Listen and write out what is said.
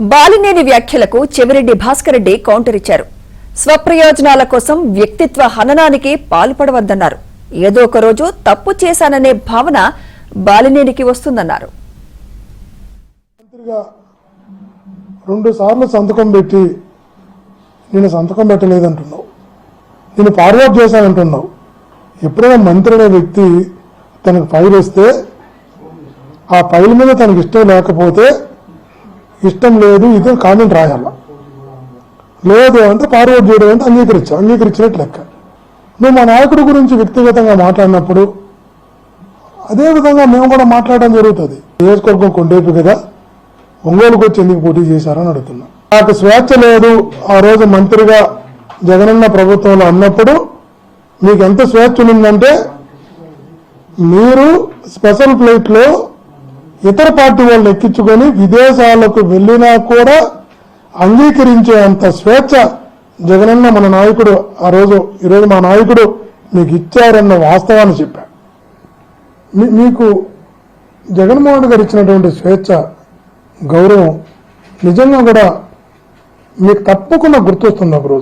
బాలినేని వ్యాఖ్యలకు చెవిరెడ్డి భాస్కర్ రెడ్డి కౌంటర్ ఇచ్చారు. స్వప్రయోజనాల కోసం వ్యక్తిత్వ హననానికి పాల్పడవద్దన్నారు. ఏదో ఒక రోజు తప్పు చేశాననే భావన బాలినేనికి వస్తుందన్నారు. రెండు సార్లు సంతకం పెట్టి నేను సంతకం పెట్టలేదంటున్నావు, నేను ఫార్వర్డ్ చేశానంటున్నావు. ఎప్పుడైనా మంత్రి అనే వ్యక్తి తనకు ఫైల్ వస్తే ఆ ఫైల్ మీద తనకు ఇష్టం లేకపోతే ఇష్టం లేదు ఇది కామెంట్ రాయాల, లేదు అంటే ఫార్వర్డ్ చేయడం అంటే అంగీకరించినట్టు లెక్క. నువ్వు మా నాయకుడి గురించి వ్యక్తిగతంగా మాట్లాడినప్పుడు అదేవిధంగా మేము కూడా మాట్లాడడం జరుగుతుంది. నియోజకవర్గం కొండేపు కదా, ఒంగోలుకు వచ్చి ఎందుకు పోటీ చేశారని అడుగుతున్నా. నాకు స్వేచ్ఛ లేదు ఆ రోజు మంత్రిగా జగనన్న ప్రభుత్వంలో అన్నప్పుడు మీకు ఎంత స్వేచ్ఛ ఉందంటే మీరు స్పెషల్ ఫ్లైట్లో ఇతర పార్టీ వాళ్ళు ఎక్కించుకొని విదేశాలకు వెళ్ళినా కూడా అంగీకరించే అంత స్వేచ్ఛ జగనన్న మన నాయకుడు ఈరోజు మా నాయకుడు మీకు ఇచ్చారన్న వాస్తవాన్ని చెప్పా. మీకు జగన్మోహన్ గారు ఇచ్చినటువంటి స్వేచ్ఛ, గౌరవం నిజంగా కూడా మీకు తప్పకుండా గుర్తొస్తుంది ఒక రోజు.